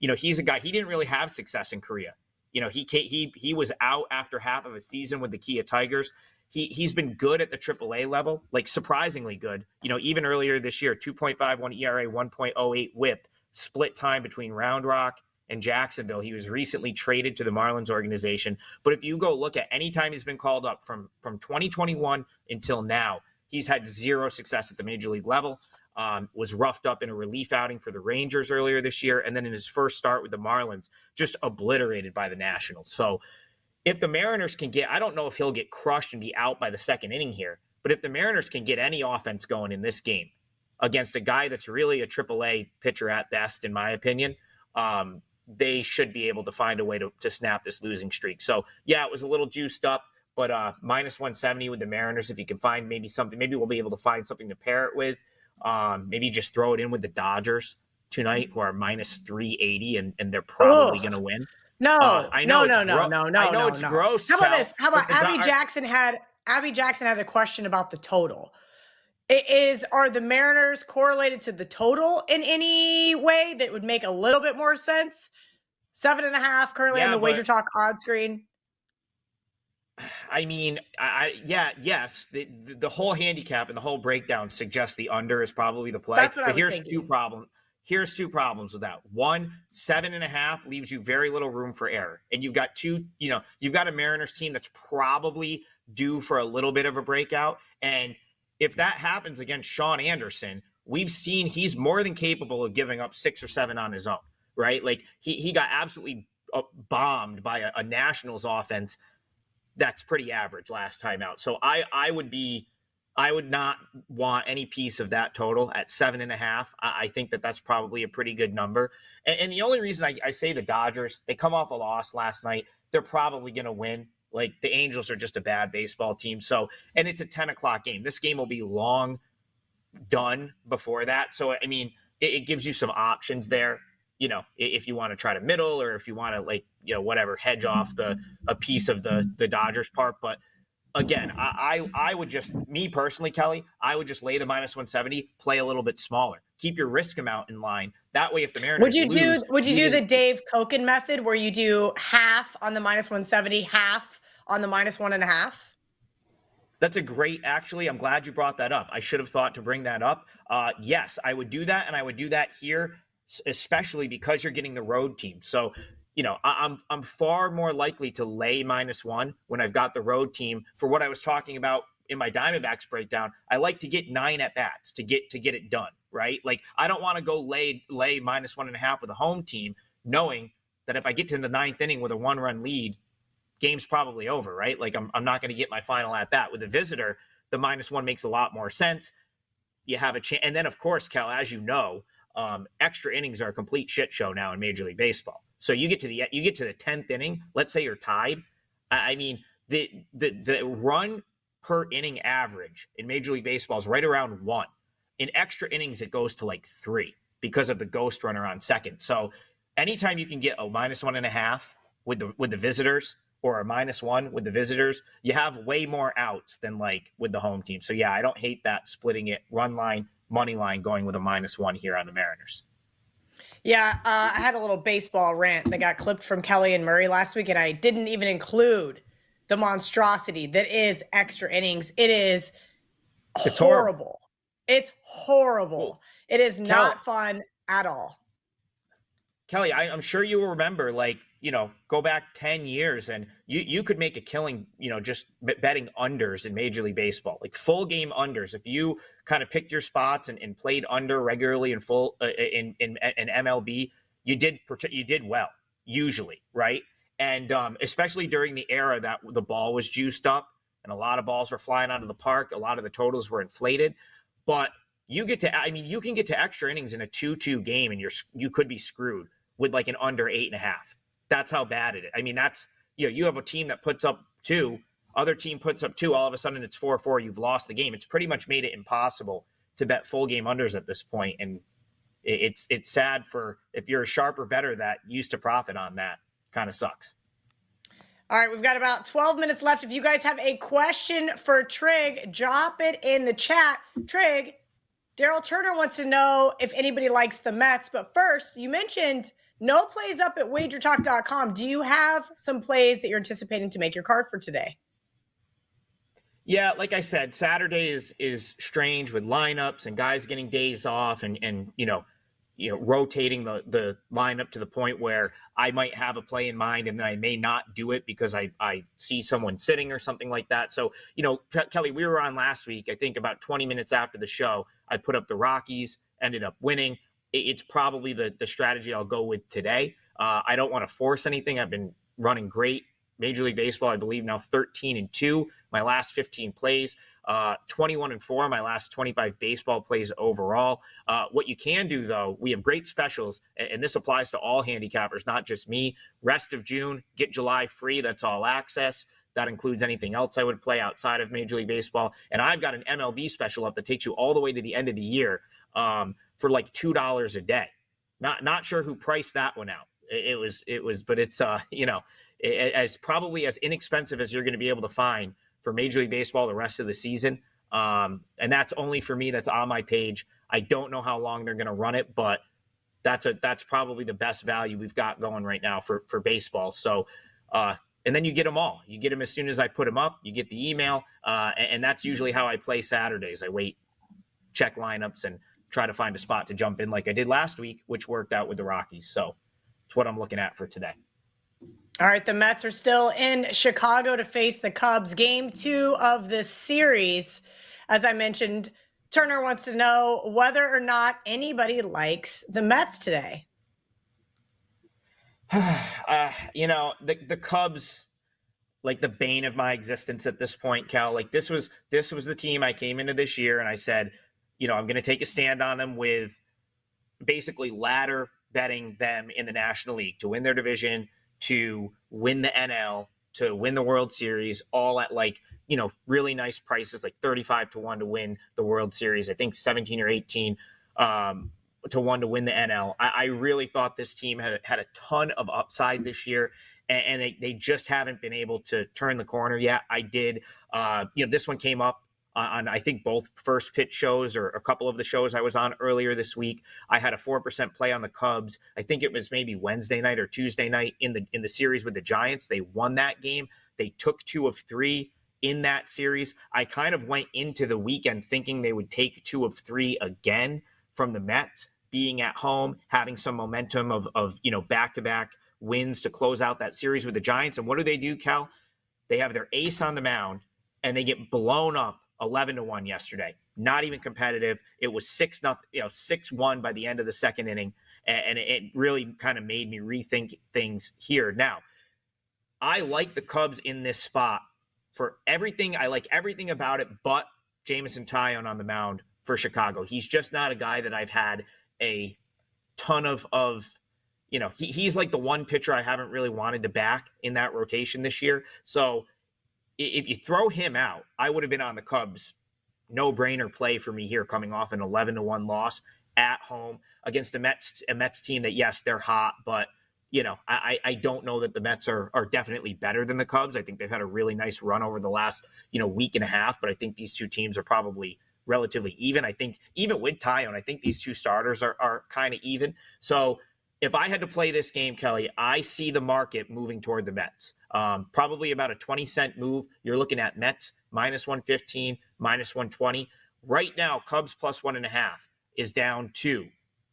He's a guy, he didn't really have success in Korea. He was out after half of a season with the Kia Tigers. He's been good at the AAA level, like surprisingly good. Even earlier this year, 2.51 ERA, 1.08 WHIP, split time between Round Rock and Jacksonville. He was recently traded to the Marlins organization. But if you go look at any time he's been called up from 2021 until now, he's had zero success at the major league level. Was roughed up in a relief outing for the Rangers earlier this year. And then in his first start with the Marlins, just obliterated by the Nationals. So if the Mariners can I don't know if he'll get crushed and be out by the second inning here, but if the Mariners can get any offense going in this game against a guy that's really a AAA pitcher at best, in my opinion, they should be able to find a way to snap this losing streak. So yeah, it was a little juiced up, but -170 with the Mariners. If you can find maybe we'll be able to find something to pair it with. Maybe just throw it in with the Dodgers tonight, who are -380, and they're probably going to win. No, I know no. I know it's gross. How about this? How about Abby Jackson had a question about the total. Are the Mariners correlated to the total in any way that would make a little bit more sense? 7.5 currently on the WagerTalk odd screen. I mean, yes. The whole handicap and the whole breakdown suggests the under is probably the play. That's what I was here's thinking. Here's two problems with that. One, 7.5 leaves you very little room for error. And you've got you've got a Mariners team that's probably due for a little bit of a breakout. And if that happens against Sean Anderson, we've seen he's more than capable of giving up 6 or 7 on his own, right? Like he got absolutely bombed by a Nationals offense that's pretty average last time out. So I would not want any piece of that total at 7.5. I think that's probably a pretty good number. And the only reason I say the Dodgers, they come off a loss last night. They're probably going to win. Like the Angels are just a bad baseball team. So, and it's a 10 o'clock game. This game will be long done before that. So, I mean, it gives you some options there, if you want to try to middle or if you want to hedge off a piece of the Dodgers part. But again, I would just, me personally, Kelly, I would just lay the -170, play a little bit smaller, keep your risk amount in line. That way, if the Mariners would you do the Dave Koken method where you do half on the -170, half on the -1.5? That's a great, actually, I'm glad you brought that up. I should have thought to bring that up. Yes, I would do that. And I would do that here, especially because you're getting the road team. So, I'm far more likely to lay -1 when I've got the road team. For what I was talking about in my Diamondbacks breakdown, I like to get 9 at bats to get it done, right? Like I don't want to go lay -1.5 with a home team, knowing that if I get to the 9th inning with a 1-run lead, game's probably over, right? Like I'm not going to get my final at bat. With a visitor, the -1 makes a lot more sense. You have a chance, and then of course, Cal, as you know, extra innings are a complete shit show now in Major League Baseball. So you get to the 10th inning. Let's say you're tied. I mean, the run per inning average in Major League Baseball is right around 1. In extra innings, it goes to like 3 because of the ghost runner on second. So anytime you can get a -1.5 with the visitors, or a -1 with the visitors, you have way more outs than like with the home team. So yeah, I don't hate that splitting it, run line, money line, going with a -1 here on the Mariners. Yeah, I had a little baseball rant that got clipped from Kelly and Murray last week, and I didn't even include the monstrosity that is extra innings. It's horrible. It's horrible. Well, it is not fun at all. Kelly, I'm sure you will remember, like, go back 10 years and you could make a killing, just betting unders in Major League Baseball, like full game unders. If you kind of picked your spots and played under regularly in full in MLB, you did well, usually, right? And especially during the era that the ball was juiced up and a lot of balls were flying out of the park, a lot of the totals were inflated. But you can get to extra innings in a 2-2 game and you could be screwed with like an under 8.5. That's how bad it is. I mean, that's, you have a team that puts up 2, other team puts up 2, all of a sudden it's 4-4, you've lost the game. It's pretty much made it impossible to bet full game unders at this point. And it's sad for, if you're a sharper bettor that used to profit on that, kind of sucks. All right, we've got about 12 minutes left. If you guys have a question for Trig, drop it in the chat. Trig, Daryl Turner wants to know if anybody likes the Mets. But first, you mentioned no plays up at WagerTalk.com. Do you have some plays that you're anticipating to make your card for today? Yeah, like I said, Saturday is strange with lineups and guys getting days off and rotating the lineup to the point where I might have a play in mind and then I may not do it because I see someone sitting or something like that. So, Kelly, we were on last week, I think about 20 minutes after the show, I put up the Rockies, ended up winning. It's probably the strategy I'll go with today. I don't want to force anything. I've been running great. Major League Baseball, I believe now 13-2, my last 15 plays, 21-4, my last 25 baseball plays overall. What you can do, though, we have great specials, and this applies to all handicappers, not just me. Rest of June, get July free. That's all access. That includes anything else I would play outside of Major League Baseball. And I've got an MLB special up that takes you all the way to the end of the year for like $2 a day. Not sure who priced that one out. But it's as probably as inexpensive as you're going to be able to find for Major League Baseball the rest of the season. And that's only for me. That's on my page. I don't know how long they're going to run it, but that's probably the best value we've got going right now for baseball. So, and then you get them all. You get them as soon as I put them up. You get the email, and that's usually how I play Saturdays. I wait, check lineups, and try to find a spot to jump in like I did last week, which worked out with the Rockies. So it's what I'm looking at for today. All right, the Mets are still in Chicago to face the Cubs. Game 2 of this series. As I mentioned, Turner wants to know whether or not anybody likes the Mets today. The Cubs, like the bane of my existence at this point, Cal. Like this was the team I came into this year and I said, I'm going to take a stand on them with basically ladder betting them in the National League to win their division, to win the NL, to win the World Series, all at really nice prices, like 35-1 to win the World Series. I think 17 or 18 to 1 to win the NL. I really thought this team had a ton of upside this year, and they just haven't been able to turn the corner yet. I did, this one came up on I think both first pitch shows or a couple of the shows I was on earlier this week. I had a 4% play on the Cubs. I think it was maybe Wednesday night or Tuesday night in the series with the Giants. They won that game. They took 2 of 3 in that series. I kind of went into the weekend thinking they would take 2 of 3 again from the Mets, being at home, having some momentum of back-to-back wins to close out that series with the Giants. And what do, Cal? They have their ace on the mound, and they get blown up 11-1 yesterday. Not even competitive. It was 6-1 by the end of the second inning, and it really kind of made me rethink things here. Now, I like the Cubs in this spot for everything. I like everything about it but Jameson Taillon on the mound for Chicago. He's just not a guy that I've had a ton of he's like the one pitcher I haven't really wanted to back in that rotation this year. So if you throw him out, I would have been on the Cubs. No-brainer play for me here, coming off an 11-1 loss at home against a Mets team that, yes, they're hot, but I don't know that the Mets are definitely better than the Cubs. I think they've had a really nice run over the last, week and a half, but I think these two teams are probably relatively even. I think even with Taillon, I think these two starters are kind of even. So if I had to play this game, Kelly, I see the market moving toward the Mets. Probably about a 20-cent move. You're looking at Mets minus 115, minus 120. Right now, Cubs plus 1.5 is down to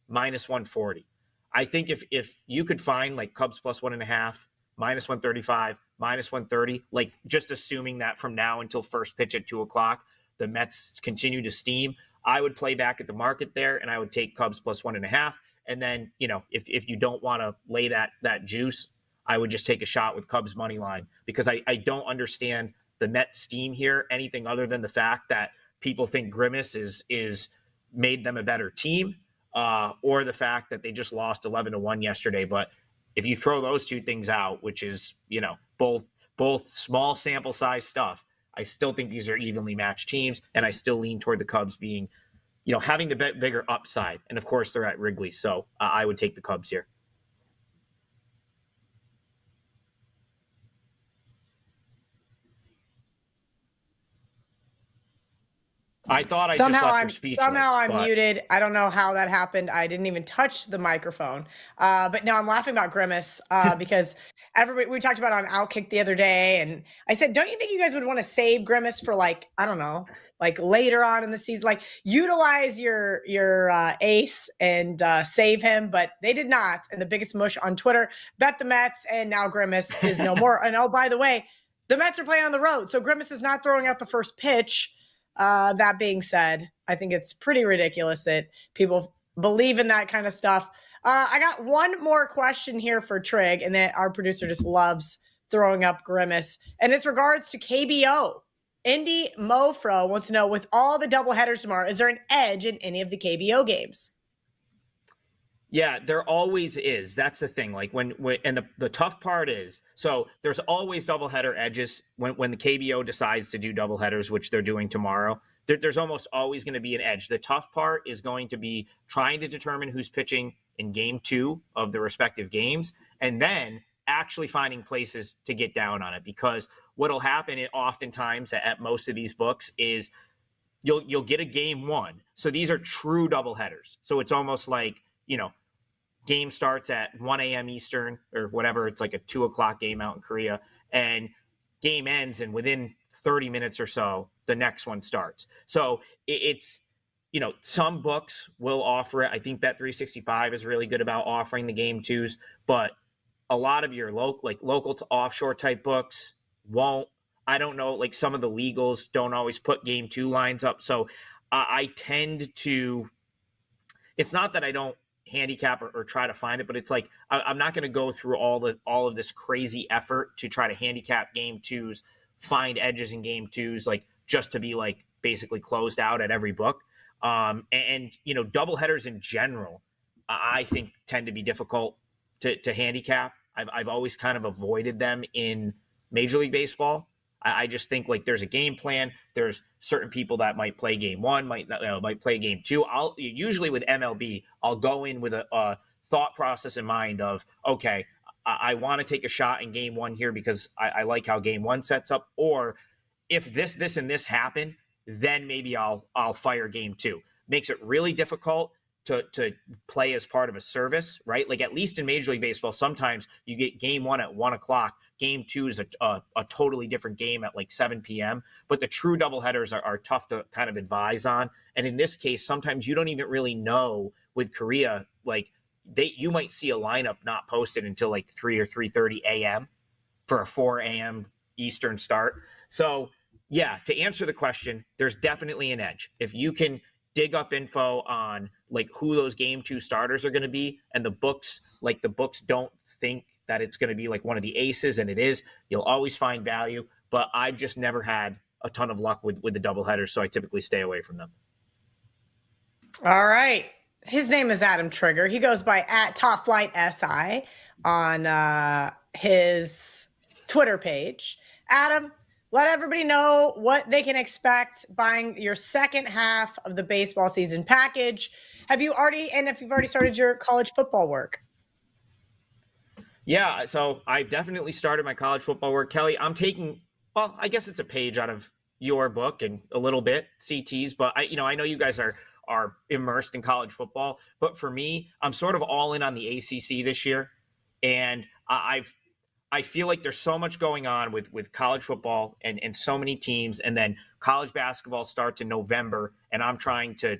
minus 140. I think if you could find like Cubs plus 1.5, minus 135, minus 130, like just assuming that from now until first pitch at 2:00, the Mets continue to steam, I would play back at the market there and I would take Cubs plus 1.5. And then, if you don't want to lay that juice, I would just take a shot with Cubs money line, because I don't understand the Mets steam here, anything other than the fact that people think Grimace is made them a better team. Or the fact that they just lost 11-1 yesterday. But if you throw those two things out, which is, both small sample size stuff, I still think these are evenly matched teams. And I still lean toward the Cubs being, having the bigger upside. And of course they're at Wrigley. So I would take the Cubs here. I thought somehow I'm muted. I don't know how that happened. I didn't even touch the microphone. But now I'm laughing about Grimace because we talked about on Outkick the other day, and I said, don't you think you guys would want to save Grimace for like, I don't know, like later on in the season, like utilize your ace and save him, but they did not. And the biggest mush on Twitter, bet the Mets, and now Grimace is no more. And oh, by the way, the Mets are playing on the road, so Grimace is not throwing out the first pitch. That being said, I think it's pretty ridiculous that people believe in that kind of stuff. I got one more question here for Trig, and that our producer just loves throwing up Grimace, and it's regards to KBO. Indy Mofro wants to know, with all the doubleheaders tomorrow, is there an edge in any of the KBO games? Yeah, there always is. That's the thing. Like when and the tough part is, so there's always doubleheader edges when the KBO decides to do doubleheaders, which they're doing tomorrow. There's almost always going to be an edge. The tough part is going to be trying to determine who's pitching in game 2 of the respective games, and then actually finding places to get down on it. Because what'll happen oftentimes at most of these books is you'll get a game 1. So these are true doubleheaders. So it's almost like, game starts at 1 a.m. Eastern or whatever. It's like a 2:00 game out in Korea, and game ends, and within 30 minutes or so, the next one starts. So it's, some books will offer it. I think Bet365 is really good about offering the game 2s, but a lot of your local to offshore type books won't. I don't know, like some of the legals don't always put game 2 lines up. So I tend to, it's not that I don't handicap or try to find it, but it's like I'm not going to go through all of this crazy effort to try to handicap game 2s, find edges in game 2s, like just to be like basically closed out at every book. And doubleheaders in general, I think tend to be difficult to handicap. I've always kind of avoided them in Major League Baseball. I just think like there's a game plan. There's certain people that might play game 1, might play game 2. Usually with MLB, I'll go in with a thought process in mind of, okay, I want to take a shot in game 1 here because I like how game 1 sets up. Or if this, and this happen, then maybe I'll fire game 2. Makes it really difficult to play as part of a service, right? Like at least in Major League Baseball, sometimes you get game 1 at 1:00. Game 2 is a totally different game at like 7 p.m. But the true doubleheaders are tough to kind of advise on. And in this case, sometimes you don't even really know with Korea, like you might see a lineup not posted until like 3 or 3:30 a.m. for a 4 a.m. Eastern start. So yeah, to answer the question, there's definitely an edge. If you can dig up info on like who those game 2 starters are going to be, and the books don't think that it's going to be like one of the aces, and it is, you'll always find value. But I've just never had a ton of luck with the doubleheaders, so I typically stay away from them. All right. His name is Adam Trigger. He goes by @TopFlightSI on his Twitter page. Adam, let everybody know what they can expect buying your second half of the baseball season package. If you've already started your college football work? Yeah, so I've definitely started my college football work. Kelly, I'm taking, well, I guess it's a page out of your book and a little bit CT's, but I know you guys are immersed in college football, but for me, I'm sort of all in on the ACC this year, and I feel like there's so much going on with college football and so many teams, and then college basketball starts in November, and I'm trying to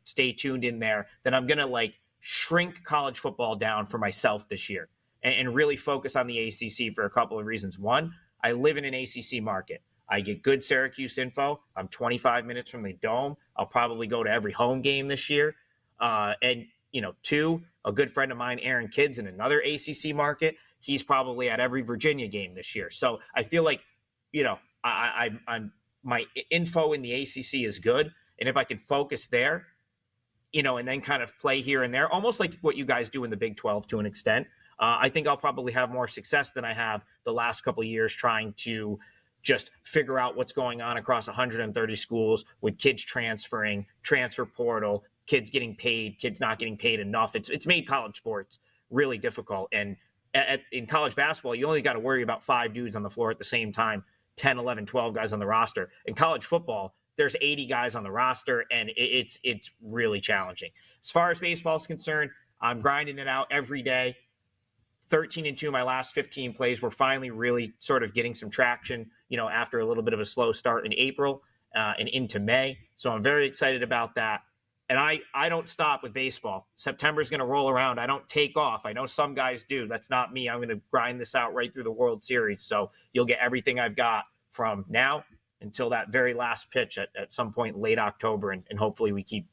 stay tuned in there. Then I'm gonna like shrink college football down for myself this year and really focus on the ACC for a couple of reasons. One, I live in an ACC market. I get good Syracuse info. I'm 25 minutes from the Dome. I'll probably go to every home game this year. And two, a good friend of mine, Aaron Kidd's in another ACC market. He's probably at every Virginia game this year. So I feel like, I'm my info in the ACC is good. And if I can focus there, and then kind of play here and there, almost like what you guys do in the Big 12 to an extent, I think I'll probably have more success than I have the last couple of years trying to just figure out what's going on across 130 schools with kids transferring, transfer portal, kids getting paid, kids not getting paid enough. It's made college sports really difficult. And in college basketball, you only got to worry about 5 dudes on the floor at the same time, 10, 11, 12 guys on the roster. In college football, there's 80 guys on the roster, and it's really challenging. As far as baseball is concerned, I'm grinding it out every day. 13-2 my last 15 plays. We're finally really sort of getting some traction, after a little bit of a slow start in April and into May. So I'm very excited about that. And I don't stop with baseball. September's going to roll around. I don't take off. I know some guys do. That's not me. I'm going to grind this out right through the World Series. So you'll get everything I've got from now until that very last pitch at some point late October. And hopefully we keep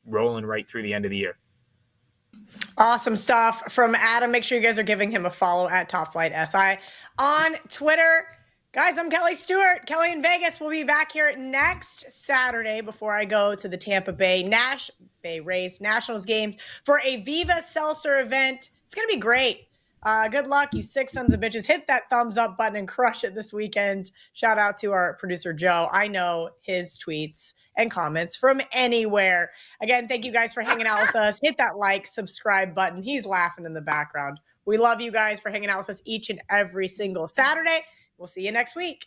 rolling right through the end of the year. Awesome stuff from Adam. Make sure you guys are giving him a follow at Top Flight SI on Twitter. Guys, I'm Kelly Stewart. Kelly in Vegas. We'll be back here next Saturday before I go to the Tampa Bay Rays Nationals games for a Viva Seltzer event. It's going to be great. Good luck, you 6 sons of bitches. Hit that thumbs up button and crush it this weekend. Shout out to our producer, Joe. I know his tweets and comments from anywhere. Again, thank you guys for hanging out with us. Hit that like, subscribe button. He's laughing in the background. We love you guys for hanging out with us each and every single Saturday. We'll see you next week.